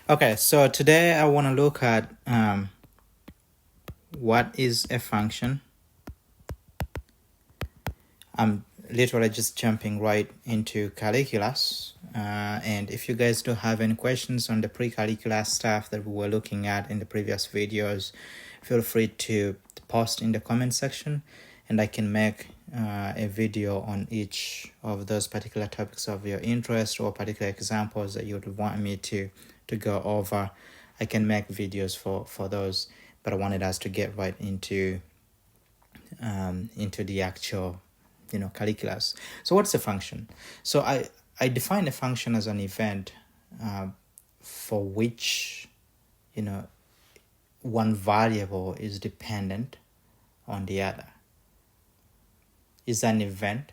Okay, so today I want to look at what is a function. I'm literally just jumping right into calculus. And if you guys do have any questions on the pre-calculus stuff that we were looking at in the previous videos, feel free to post in the comment section, and I can make a video on each of those particular topics of your interest or particular examples that you would want me to go over. I can make videos for those, but I wanted us to get right into the actual calculus. So what's a function? So I define a function as an event for which one variable is dependent on the other. Is an event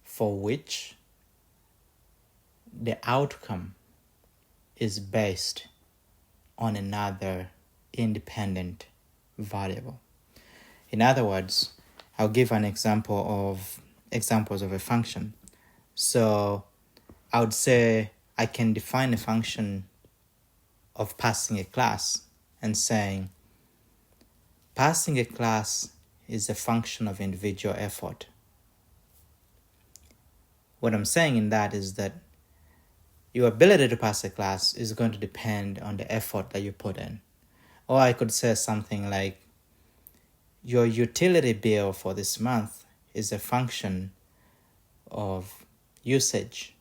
for which the outcome is based on another independent variable. In other words, I'll give an examples of a function. So I would say I can define a function of passing a class and saying passing a class is a function of individual effort. What I'm saying in that is that your ability to pass a class is going to depend on the effort that you put in. Or I could say something like your utility bill for this month is a function of usage.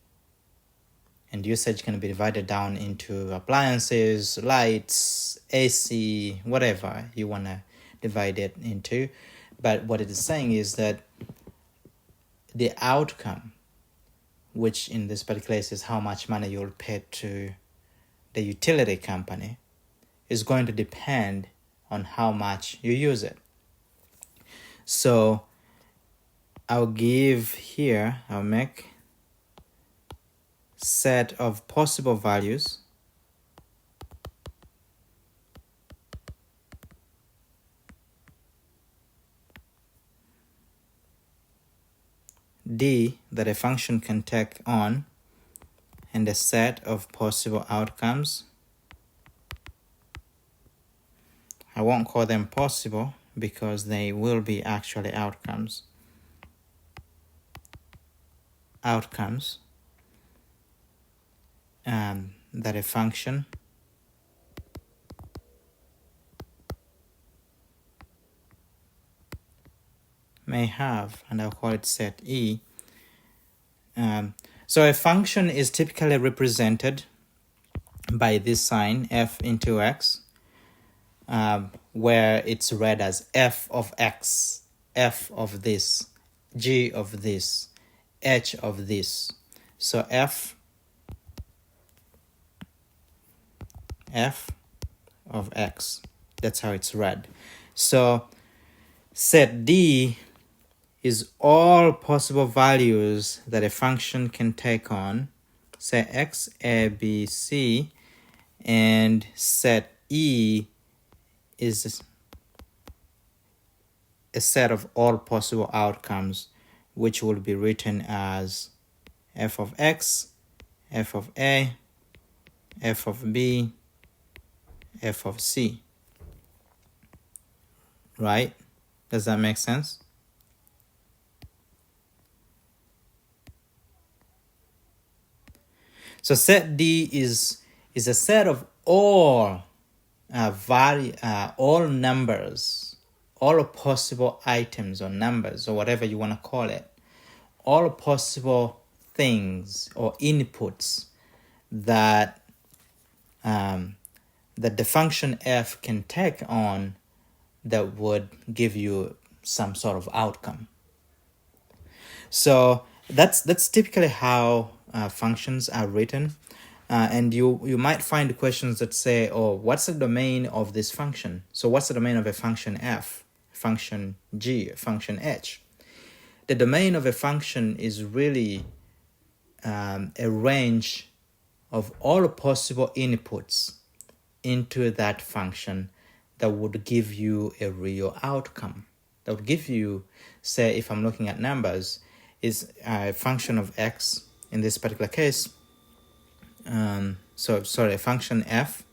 And usage can be divided down into appliances, lights, AC, whatever you want to divide it into. But what it is saying is that the outcome, which in this particular case is how much money you'll pay to the utility company, is going to depend on how much you use it. So I'll make set of possible values D that a function can take on and a set of possible outcomes. I won't call them possible because they will be actually outcomes. That a function may have, and I'll call it set E. So a function is typically represented by this sign f into x, where it's read as f of x, f of this, g of this, h of this. So f of x, that's how it's read. So set D is all possible values that a function can take on, say x, a, b, c, and set E is a set of all possible outcomes, which will be written as f of x, f of a, f of b, f of c. Right? Does that make sense? So set D is a set of all numbers, all possible items or numbers or whatever you want to call it, all possible things or inputs that that the function f can take on that would give you some sort of outcome. So that's typically how functions are written. And you might find questions that say, oh, what's the domain of this function? So what's the domain of a function f, function g, function h? The domain of a function is really a range of all possible inputs into that function that would give you a real outcome. That would give you, say, if I'm looking at numbers, is a function of x in this particular case. a function f,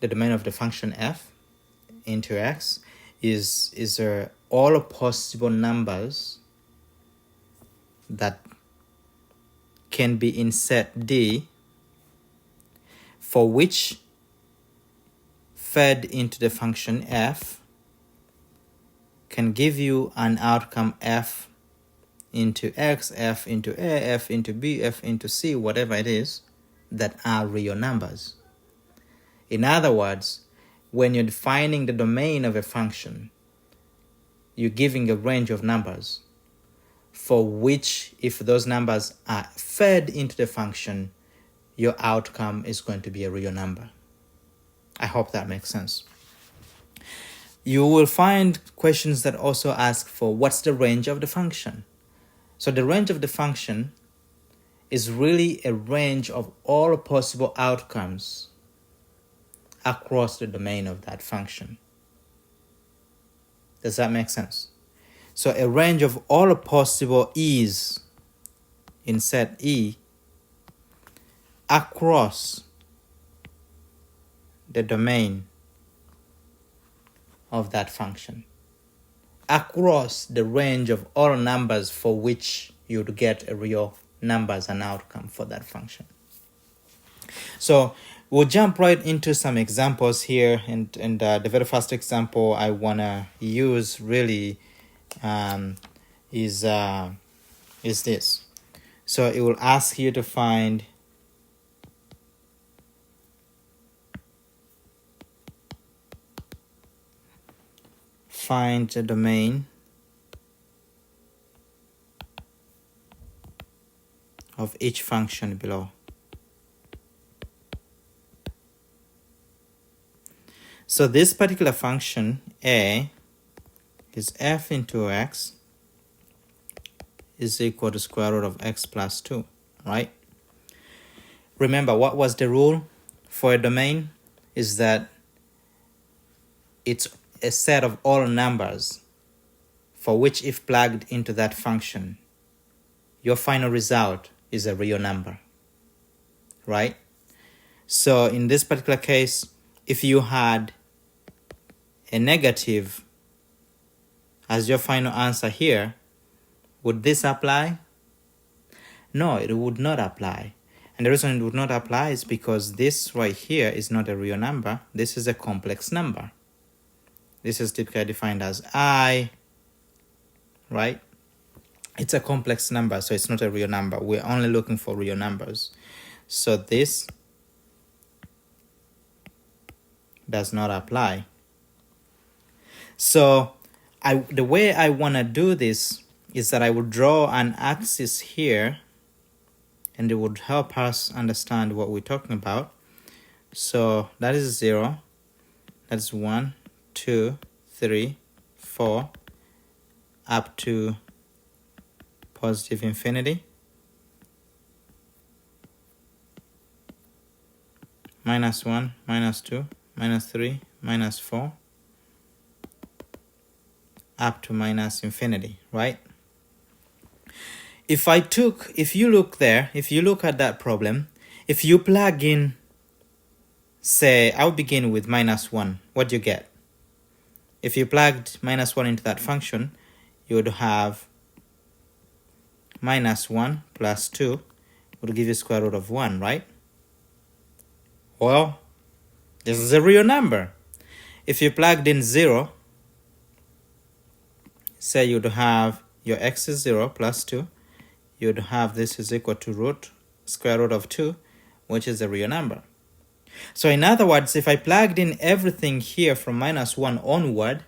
the domain of the function f into x is all possible numbers that can be in set D for which fed into the function f can give you an outcome f into x, f into a, f into b, f into c, whatever it is, that are real numbers. In other words, when you're defining the domain of a function, you're giving a range of numbers for which, if those numbers are fed into the function, your outcome is going to be a real number. I hope that makes sense. You will find questions that also ask for what's the range of the function. So the range of the function is really a range of all possible outcomes across the domain of that function. Does that make sense? So a range of all possible e's in set E across the domain of that function, across the range of all numbers for which you'd get a real number as an outcome for that function. So we'll jump right into some examples here, and the very first example I want to use really is this. So it will ask you to find the domain of each function below. So this particular function a is f into x is equal to square root of x plus 2, right? Remember, what was the rule for a domain? Is that it's a set of all numbers for which, if plugged into that function, your final result is a real number, right? So in this particular case, if you had a negative as your final answer here, would this apply? No, it would not apply. And the reason it would not apply is because this right here is not a real number. This is a complex number. This is typically defined as I, right? It's a complex number, so it's not a real number. We're only looking for real numbers. So this does not apply. So the way I want to do this is that I would draw an axis here, and it would help us understand what we're talking about. So that is 0, that's 1, 2, 3, 4, up to positive infinity, minus 1, minus 2, minus 3, minus 4, up to minus infinity, right? If you look at that problem, if you plug in, say, I'll begin with minus 1, what do you get? If you plugged minus 1 into that function, you would have minus 1 plus 2 would give you square root of 1, right? Well, this is a real number. If you plugged in 0, say you'd have your x is 0 plus 2, you'd have this is equal to square root of 2, which is a real number. So in other words, if I plugged in everything here from minus 1 onward,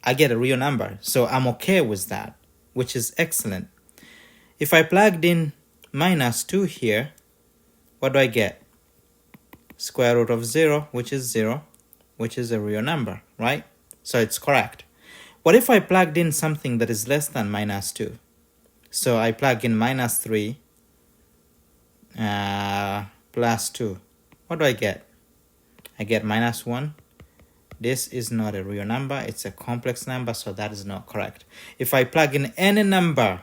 I get a real number. So I'm okay with that, which is excellent. If I plugged in minus 2 here, what do I get? Square root of 0, which is 0, which is a real number, right? So it's correct. What if I plugged in something that is less than minus 2? So I plug in minus 3 plus 2. What do I get? I get minus 1. This is not a real number. It's a complex number, so that is not correct. If I plug in any number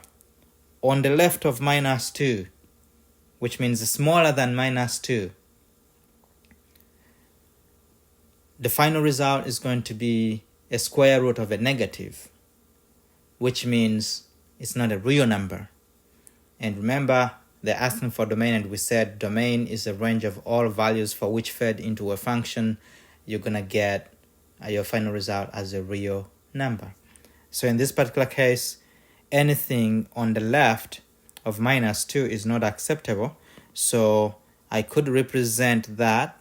on the left of minus 2, which means smaller than minus 2, the final result is going to be a square root of a negative, which means it's not a real number. And remember, they're asking for domain, and we said domain is a range of all values for which fed into a function. You're going to get your final result as a real number. So in this particular case, anything on the left of -2 is not acceptable. So I could represent that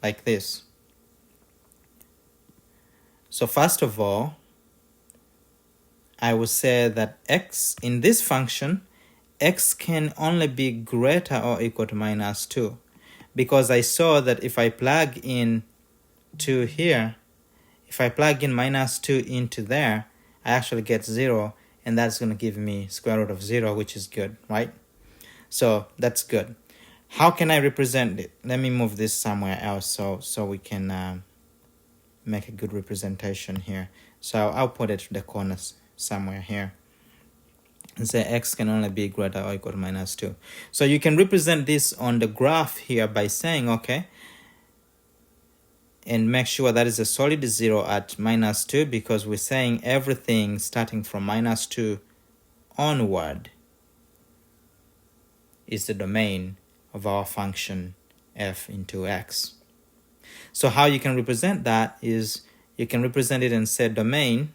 like this. So first of all, I will say that x in this function, x can only be greater or equal to -2, because I saw that if I plug in 2 here, if I plug in -2 into there, I actually get 0, and that's going to give me square root of 0, which is good, right? So that's good. How can I represent it? Let me move this somewhere else so we can make a good representation here. So I'll put it to the corners somewhere here and say x can only be greater or equal to -2. So you can represent this on the graph here by saying, okay, and make sure that is a solid 0 at -2, because we're saying everything starting from -2 onward is the domain of our function f into x. So how you can represent that is you can represent it and say domain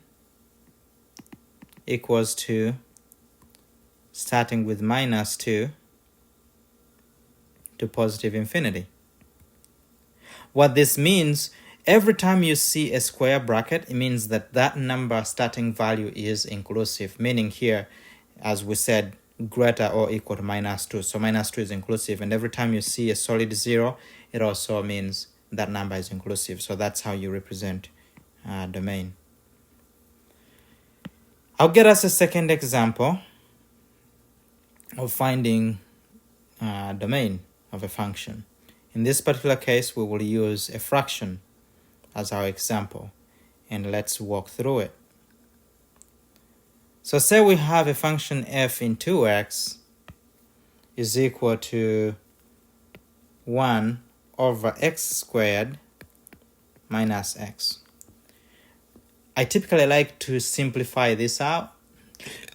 equals to starting with -2 to positive infinity. What this means, every time you see a square bracket, it means that that number starting value is inclusive, meaning here, as we said, greater or equal to -2. So -2 is inclusive, and every time you see a solid 0, it also means that number is inclusive. So that's how you represent domain. I'll get us a second example of finding domain of a function. In this particular case, we will use a fraction as our example, and let's walk through it. So say we have a function f in 2x is equal to 1 over x squared minus x. I typically like to simplify this out,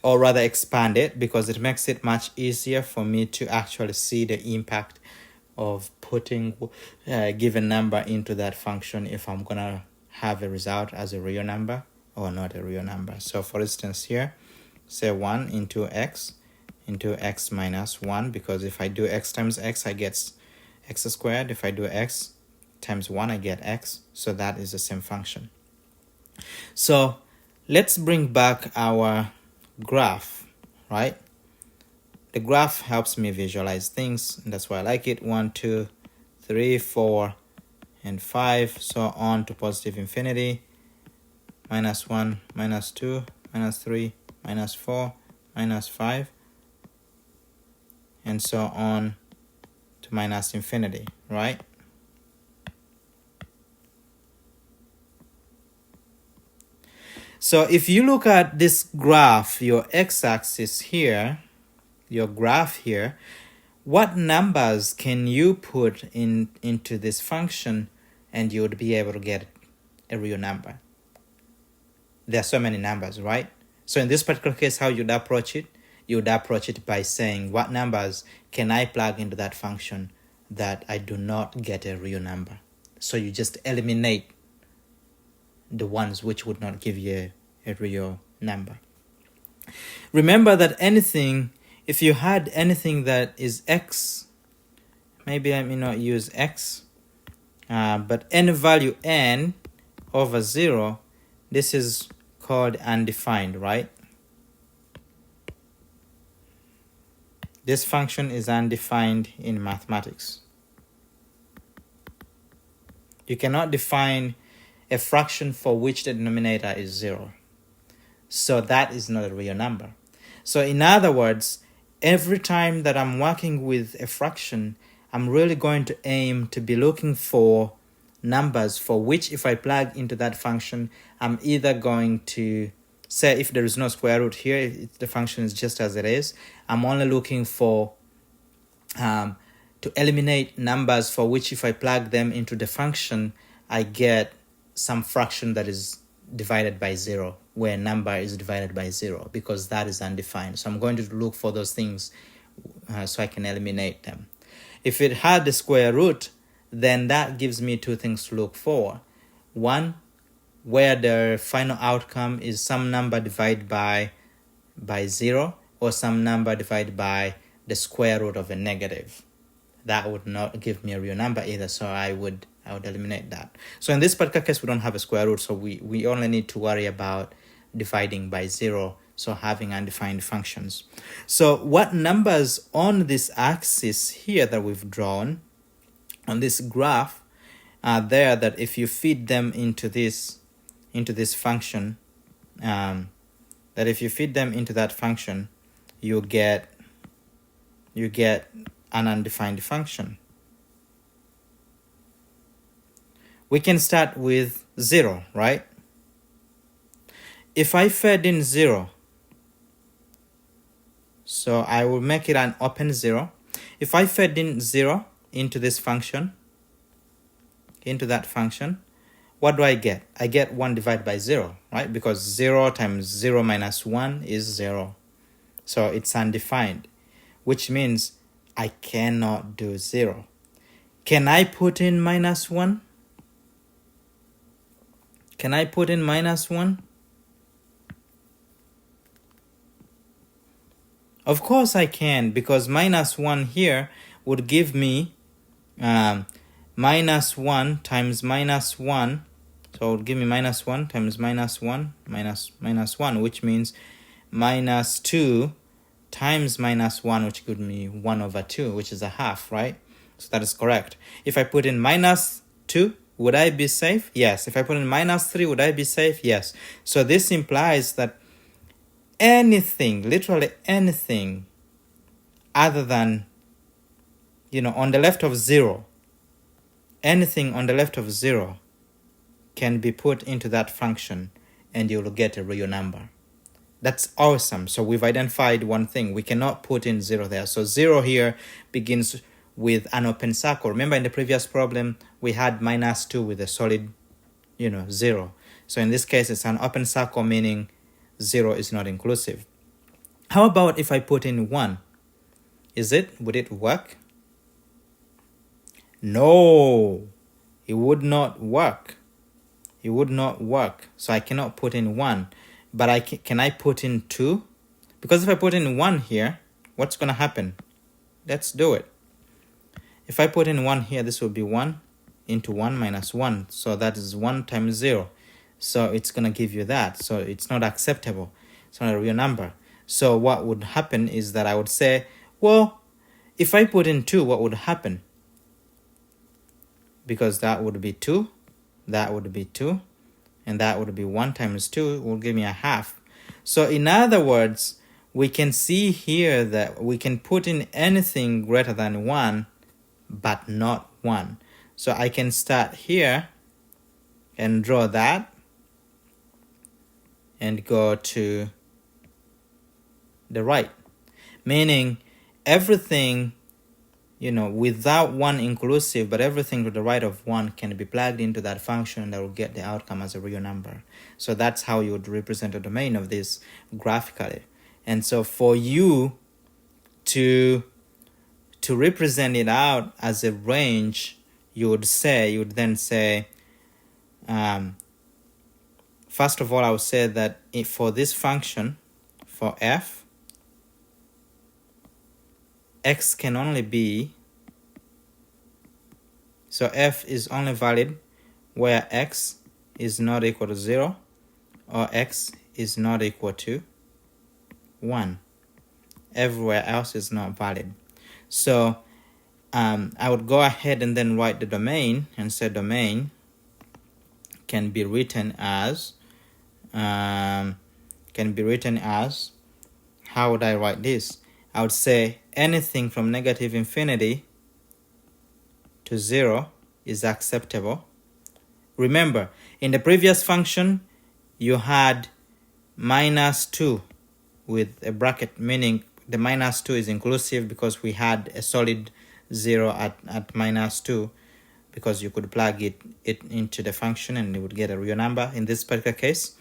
or rather expand it, because it makes it much easier for me to actually see the impact of putting a given number into that function if I'm gonna have a result as a real number or not a real number. So for instance here, say 1 into x minus 1, because if I do x times x, I get x squared. If I do x times 1, I get x. So that is the same function. So let's bring back our graph, right? The graph helps me visualize things, and that's why I like it. 1, 2, 3, 4, and 5, so on to positive infinity. -1, -2, -3, -4, -5, and so on to minus infinity, right? So if you look at this graph, your x-axis here, your graph here, what numbers can you put into this function and you would be able to get a real number? There are so many numbers, right? So in this particular case, how you'd approach it? You would approach it by saying, what numbers can I plug into that function that I do not get a real number? So you just eliminate the ones which would not give you a real number. Remember that anything, if you had anything that is x, maybe I may not use x, but any value n over 0, this is called undefined, right? This function is undefined in mathematics. You cannot define a fraction for which the denominator is 0. So that is not a real number. So in other words, every time that I'm working with a fraction, I'm really going to aim to be looking for numbers for which if I plug into that function, I'm either going to say if there is no square root here, if the function is just as it is, I'm only looking for to eliminate numbers for which if I plug them into the function, I get some fraction that is divided by 0, where number is divided by 0, because that is undefined. So I'm going to look for those things so I can eliminate them. If it had the square root, then that gives me two things to look for. One, where the final outcome is some number divided by 0, or some number divided by the square root of a negative. That would not give me a real number either, so I would eliminate that. So in this particular case, we don't have a square root, so we only need to worry about dividing by 0, so having undefined functions. So what numbers on this axis here that we've drawn on this graph are there that if you feed them into this function, that if you feed them into that function, you get an undefined function. We can start with 0, right? If I fed in 0, so I will make it an open 0. If I fed in 0 into this function, into that function, what do I get? I get 1 divided by 0, right? Because 0 times 0 minus 1 is 0. So it's undefined, which means I cannot do 0. Can I put in minus 1? Can I put in minus 1? Of course I can, because minus 1 here would give me minus 1 times minus 1. So it would give me minus 1 times minus 1 minus 1, which means minus 2 times minus 1, which gives me 1 over 2, which is a half, right? So that is correct. If I put in minus 2, would I be safe? Yes. If I put in minus 3, would I be safe? Yes. So this implies that anything, literally anything, other than, on the left of 0, anything on the left of 0 can be put into that function and you'll get a real number. That's awesome. So we've identified one thing. We cannot put in 0 there. So 0 here begins with an open circle. Remember in the previous problem, we had minus 2 with a solid, 0. So in this case, it's an open circle, meaning 0 is not inclusive. How about if I put in 1? Would it work? No, it would not work. It would not work. So I cannot put in 1. But can I put in 2? Because if I put in 1 here, what's going to happen? Let's do it. If I put in 1 here, this will be 1 into 1 minus 1. So that is 1 times 0. So it's going to give you that. So it's not acceptable. It's not a real number. So what would happen is that I would say, well, if I put in 2, what would happen? Because that would be 2, that would be 2, and that would be 1 times 2 will give me a half. So in other words, we can see here that we can put in anything greater than 1, but not 1. So I can start here and draw that and go to the right, meaning everything, without 1 inclusive, but everything to the right of 1 can be plugged into that function that will get the outcome as a real number. So that's how you would represent the domain of this graphically. And so for you to represent it out as a range, you would then say, first of all, I would say that for this function, for f, x can only be, so f is only valid where x is not equal to 0 or x is not equal to 1. Everywhere else is not valid. So I would go ahead and then write the domain and say domain can be written as, how would I write this? I would say anything from negative infinity to 0 is acceptable. Remember, in the previous function, you had minus 2 with a bracket, meaning the minus 2 is inclusive because we had a solid 0 at minus 2. because you could plug it into the function and you would get a real number. In this particular case,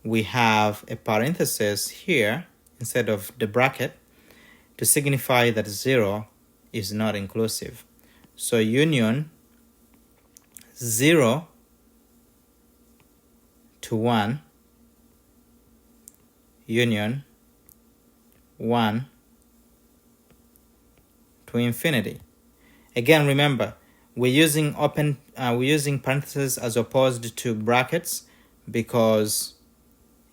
we have a parenthesis here instead of the bracket to signify that 0 is not inclusive. So union 0 to 1, union 1 to infinity. Again, remember, we're using parentheses as opposed to brackets because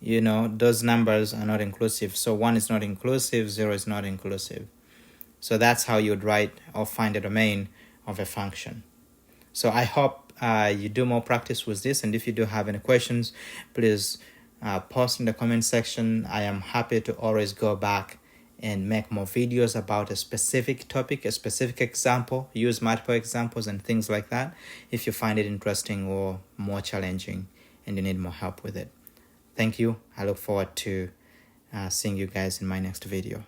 those numbers are not inclusive. So 1 is not inclusive, 0 is not inclusive. So that's how you would write or find the domain of a function. So I hope you do more practice with this, and if you do have any questions, please post in the comment section. I am happy to always go back and make more videos about a specific topic, a specific example, use multiple examples and things like that if you find it interesting or more challenging and you need more help with it. Thank you. I look forward to seeing you guys in my next video.